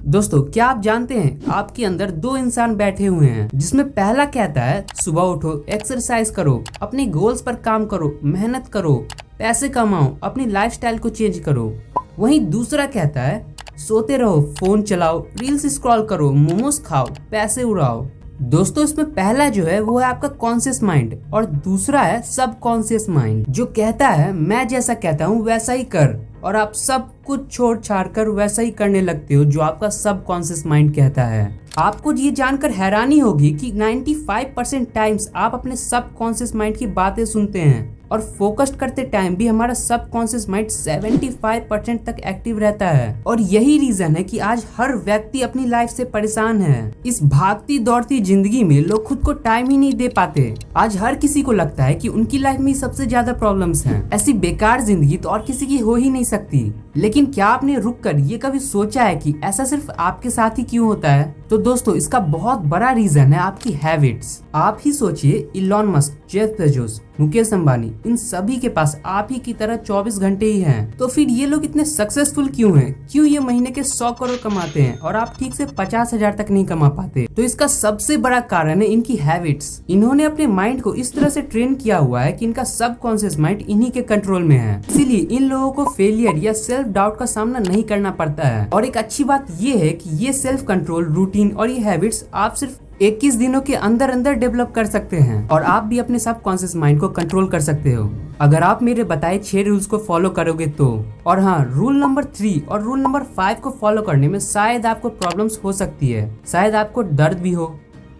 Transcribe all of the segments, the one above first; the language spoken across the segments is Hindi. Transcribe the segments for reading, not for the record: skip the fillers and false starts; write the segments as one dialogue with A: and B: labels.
A: दोस्तों, क्या आप जानते हैं आपके अंदर दो इंसान बैठे हुए हैं, जिसमें पहला कहता है सुबह उठो, एक्सरसाइज करो, अपने गोल्स पर काम करो, मेहनत करो, पैसे कमाओ, अपनी लाइफस्टाइल को चेंज करो। वहीं दूसरा कहता है सोते रहो, फोन चलाओ, रील्स स्क्रॉल करो, मोमोज खाओ, पैसे उड़ाओ। दोस्तों, इसमें पहला जो है वो है आपका कॉन्शियस माइंड और दूसरा है सब कॉन्शियस माइंड, जो कहता है मैं जैसा कहता हूँ वैसा ही कर, और आप सब कुछ छोड़ छाड़ कर वैसा ही करने लगते हो जो आपका सब कॉन्शियस माइंड कहता है। आपको ये जानकर हैरानी होगी कि 95% टाइम्स आप अपने सब कॉन्शियस माइंड की बातें सुनते हैं, और फोकस्ड करते टाइम भी हमारा सब कॉन्शियस माइंड 75% तक एक्टिव रहता है। और यही रीजन है कि आज हर व्यक्ति अपनी लाइफ से परेशान है। इस भागती दौड़ती जिंदगी में लोग खुद को टाइम ही नहीं दे पाते। आज हर किसी को लगता है कि उनकी लाइफ में सबसे ज्यादा प्रॉब्लम्स हैं। ऐसी बेकार जिंदगी तो और किसी की हो ही नहीं सकती। लेकिन क्या आपने रुक कर ये कभी सोचा है कि ऐसा सिर्फ आपके साथ ही क्यों होता है? तो दोस्तों, इसका बहुत बड़ा रीजन है आपकी हैबिट्स। आप ही सोचिए, Elon Musk, Jeff Bezos, Mukesh Ambani, इन सभी के पास आप ही की तरह 24 घंटे ही हैं। तो फिर ये लोग इतने सक्सेसफुल क्यों हैं? क्यों ये महीने के 100 करोड़ कमाते हैं और आप ठीक से 50,000 तक नहीं कमा पाते? तो इसका सबसे बड़ा कारण है इनकी हैबिट्स। इन्होंने अपने माइंड को इस तरह से ट्रेन किया हुआ है कि इनका सब कॉन्शियस माइंड इन्हीं के कंट्रोल में है। इसीलिए इन लोगों को फेलियर या सेल्फ डाउट का सामना नहीं करना पड़ता है। और एक अच्छी बात ये है कि ये सेल्फ कंट्रोल, रूटीन और ये हैबिट्स आप सिर्फ 21 दिनों के अंदर अंदर डेवलप कर सकते हैं, और आप भी अपने सब कॉन्शियस माइंड को कंट्रोल कर सकते हो अगर आप मेरे बताए 6 रूल्स को फॉलो करोगे तो। और हाँ, रूल नंबर 3 और रूल नंबर 5 को फॉलो करने में शायद आपको प्रॉब्लम्स हो सकती है, शायद आपको दर्द भी हो,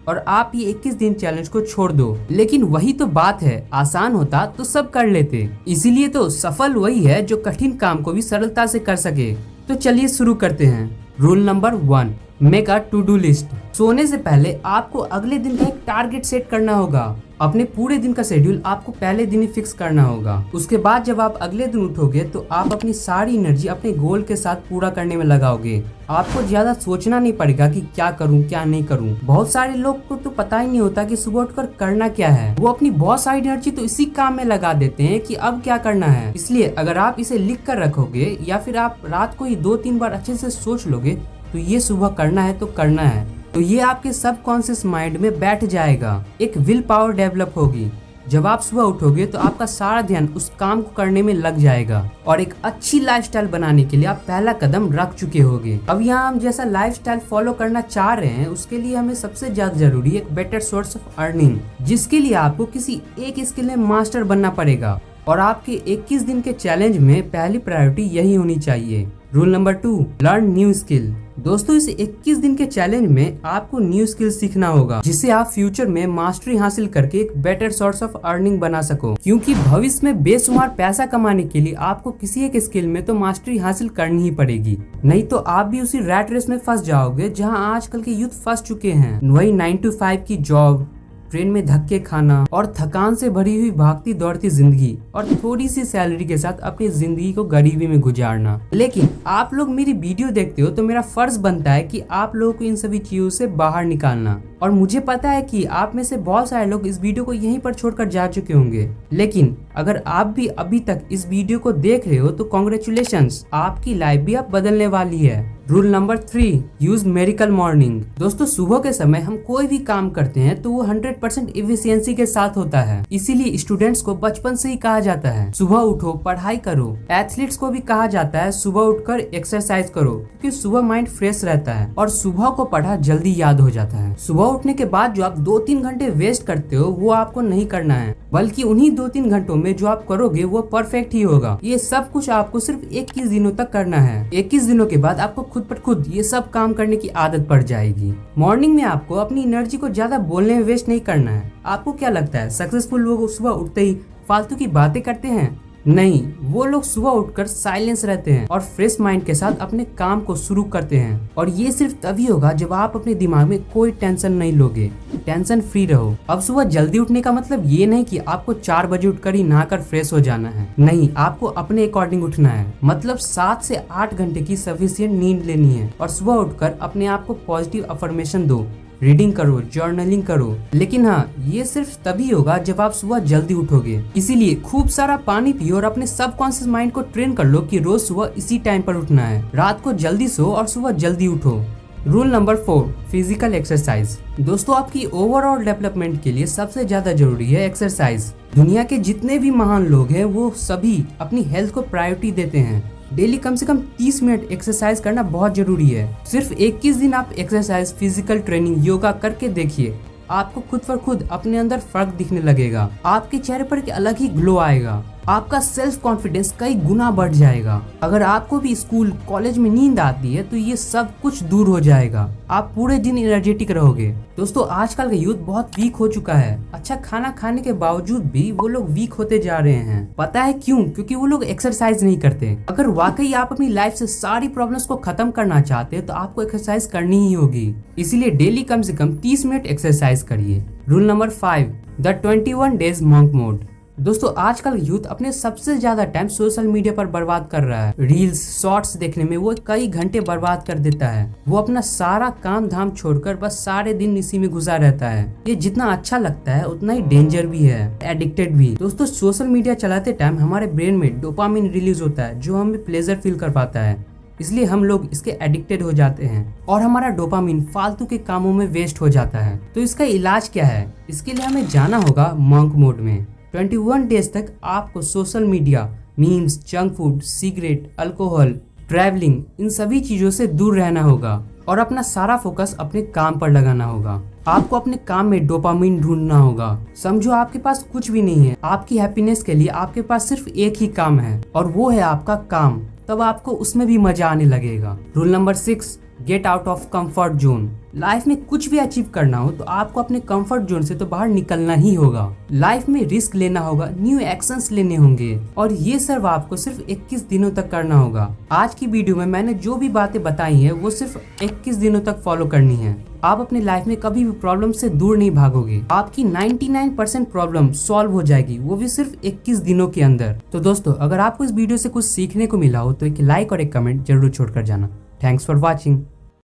A: और आप ये 21 दिन चैलेंज को छोड़ दो। लेकिन वही तो बात है, आसान होता तो सब कर लेते। इसीलिए तो सफल वही है जो कठिन काम को भी सरलता से कर सके। तो चलिए शुरू करते हैं। Rule number 1, make a to do list. सोने से पहले आपको अगले दिन का एक टारगेट सेट करना होगा। अपने पूरे दिन का शेड्यूल आपको पहले दिन ही फिक्स करना होगा। उसके बाद जब आप अगले दिन उठोगे तो आप अपनी सारी एनर्जी अपने गोल के साथ पूरा करने में लगाओगे। आपको ज्यादा सोचना नहीं पड़ेगा कि क्या करूं क्या नहीं करूं। बहुत सारे लोग को तो पता ही नहीं होता कि सुबह उठकर करना क्या है। वो अपनी बहुत सारी एनर्जी तो इसी काम में लगा देते हैं कि अब क्या करना है। इसलिए अगर आप इसे लिख कर रखोगे या फिर आप रात को ही 2-3 बार अच्छे से सोच लोगे तो ये सुबह करना है तो करना है, तो ये आपके सब कॉन्शियस माइंड में बैठ जाएगा। एक विल पावर डेवलप होगी। जब आप सुबह उठोगे तो आपका सारा ध्यान उस काम को करने में लग जाएगा, और एक अच्छी लाइफस्टाइल बनाने के लिए आप पहला कदम रख चुके होगे। अब यहाँ हम जैसा लाइफस्टाइल फॉलो करना चाह रहे हैं उसके लिए हमें सबसे ज्यादा जरूरी है एक बेटर सोर्स ऑफ अर्निंग, जिसके लिए आपको किसी एक स्किल में मास्टर बनना पड़ेगा। और आपके 21 दिन के चैलेंज में पहली प्रायोरिटी यही होनी चाहिए। Rule number 2, learn new skill. दोस्तों, इस 21 दिन के चैलेंज में आपको न्यू स्किल सीखना होगा, जिससे आप फ्यूचर में मास्टरी हासिल करके एक बेटर सोर्स ऑफ अर्निंग बना सको। क्योंकि भविष्य में बेशुमार पैसा कमाने के लिए आपको किसी एक स्किल में तो मास्टरी हासिल करनी ही पड़ेगी, नहीं तो आप भी उसी रैट रेस में फंस जाओगे जहां आजकल के यूथ फंस चुके हैं। वही 9 to 5 की जॉब, ट्रेन में धक्के खाना और थकान से भरी हुई भागती दौड़ती जिंदगी, और थोड़ी सी सैलरी के साथ अपनी जिंदगी को गरीबी में गुजारना। लेकिन आप लोग मेरी वीडियो देखते हो तो मेरा फर्ज बनता है कि आप लोगों को इन सभी चीजों से बाहर निकालना। और मुझे पता है कि आप में से बहुत सारे लोग इस वीडियो को यहीं पर छोड़कर जा चुके होंगे, लेकिन अगर आप भी अभी तक इस वीडियो को देख रहे हो तो कॉन्ग्रेचुलेशंस, आपकी लाइफ भी अब बदलने वाली है। रूल नंबर 3, यूज मेरिकल मॉर्निंग। दोस्तों, सुबह के समय हम कोई भी काम करते हैं तो वो 100% इफिशियंसी के साथ होता है। इसीलिए स्टूडेंट्स को बचपन से ही कहा जाता है सुबह उठो, पढ़ाई करो। एथलीट्स को भी कहा जाता है सुबह उठकर एक्सरसाइज करो, क्योंकि सुबह माइंड फ्रेश रहता है और सुबह को पढ़ा जल्दी याद हो जाता है। सुबह उठने के बाद जो आप 2-3 घंटे वेस्ट करते हो वो आपको नहीं करना है, बल्कि उन्हीं 2-3 घंटों में जो आप करोगे वो परफेक्ट ही होगा। ये सब कुछ आपको सिर्फ 21 दिनों तक करना है। 21 दिनों के बाद आपको खुद पर खुद ये सब काम करने की आदत पड़ जाएगी। मॉर्निंग में आपको अपनी एनर्जी को ज्यादा बोलने में वेस्ट नहीं करना है। आपको क्या लगता है सक्सेसफुल लोग सुबह उठते ही फालतू की बातें करते हैं? नहीं, वो लोग सुबह उठकर साइलेंस रहते हैं और फ्रेश माइंड के साथ अपने काम को शुरू करते हैं। और ये सिर्फ तभी होगा जब आप अपने दिमाग में कोई टेंशन नहीं लोगे, टेंशन फ्री रहो। अब सुबह जल्दी उठने का मतलब ये नहीं कि आपको 4 बजे उठकर ही नहाकर फ्रेश हो जाना है। नहीं, आपको अपने अकॉर्डिंग उठना है। मतलब 7 से 8 घंटे की सफिशिएंट नींद लेनी है और सुबह उठकर अपने आप को पॉजिटिव अफर्मेशन दो, रीडिंग करो, जर्नलिंग करो, लेकिन हाँ, ये सिर्फ तभी होगा जब आप सुबह जल्दी उठोगे। इसीलिए खूब सारा पानी पियो और अपने सबकॉन्शियस माइंड को ट्रेन कर लो कि रोज सुबह इसी टाइम पर उठना है। रात को जल्दी सो और सुबह जल्दी उठो। Rule number 4, physical exercise. दोस्तों, आपकी ओवरऑल डेवलपमेंट के लिए सबसे ज्यादा जरूरी है एक्सरसाइज। दुनिया के जितने भी महान लोग हैं वो सभी अपनी हेल्थ को प्रायोरिटी देते हैं। डेली कम से कम 30 मिनट एक्सरसाइज करना बहुत जरूरी है। सिर्फ 21 दिन आप एक्सरसाइज, फिजिकल ट्रेनिंग, योगा करके देखिए, आपको खुद पर खुद अपने अंदर फर्क दिखने लगेगा। आपके चेहरे पर एक अलग ही ग्लो आएगा, आपका सेल्फ कॉन्फिडेंस कई गुना बढ़ जाएगा। अगर आपको भी स्कूल कॉलेज में नींद आती है तो ये सब कुछ दूर हो जाएगा, आप पूरे दिन एनर्जेटिक रहोगे। दोस्तों, आजकल का यूथ बहुत वीक हो चुका है। अच्छा खाना खाने के बावजूद भी वो लोग वीक होते जा रहे हैं। पता है क्यों? क्योंकि वो लोग एक्सरसाइज नहीं करते। अगर वाकई आप अपनी लाइफ से सारी प्रॉब्लम्स को खत्म करना चाहते हैं तो आपको एक्सरसाइज करनी ही होगी। इसीलिए डेली कम से कम 30 मिनट एक्सरसाइज करिए। Rule number 5, the 21 days monk mode. दोस्तों, आजकल यूथ अपने सबसे ज्यादा टाइम सोशल मीडिया पर बर्बाद कर रहा है। रील्स, शॉर्ट्स देखने में वो कई घंटे बर्बाद कर देता है। वो अपना सारा काम धाम छोड़कर बस सारे दिन इसी में घुसा रहता है। ये जितना अच्छा लगता है उतना ही डेंजर भी है, एडिक्टेड भी। दोस्तों, सोशल मीडिया चलाते टाइम हमारे ब्रेन में डोपामिन रिलीज होता है जो हमें प्लेजर फील कर पाता है। इसलिए हम लोग इसके एडिक्टेड हो जाते हैं और हमारा डोपामिन फालतू के कामों में वेस्ट हो जाता है। तो इसका इलाज क्या है? इसके लिए हमें जाना होगा मॉन्क मोड में। 21 डेज तक आपको social media, memes, junk food, cigarette, alcohol, travelling, इन सभी चीजों से दूर रहना होगा और अपना सारा फोकस अपने काम पर लगाना होगा। आपको अपने काम में डोपामिन ढूंढना होगा। समझो आपके पास कुछ भी नहीं है, आपकी हैप्पीनेस के लिए आपके पास सिर्फ एक ही काम है और वो है आपका काम। तब आपको उसमें भी मजा आने लगेगा। Rule number 6, get out of comfort zone. Life में कुछ भी अचीव करना हो तो आपको अपने कंफर्ट जोन से तो बाहर निकलना ही होगा। लाइफ में रिस्क लेना होगा, न्यू एक्शंस लेने होंगे और ये सब आपको सिर्फ 21 दिनों तक करना होगा। आज की वीडियो में मैंने जो भी बातें बताई हैं वो सिर्फ 21 दिनों तक फॉलो करनी है। आप अपने लाइफ में कभी भी प्रॉब्लम से दूर नहीं भागोगे। आपकी 99% प्रॉब्लम सॉल्व हो जाएगी, वो भी सिर्फ 21 दिनों के अंदर। तो दोस्तों, अगर आपको इस वीडियो से कुछ सीखने को मिला हो तो एक लाइक और एक कमेंट जरूर छोड़कर जाना। Thanks for watching.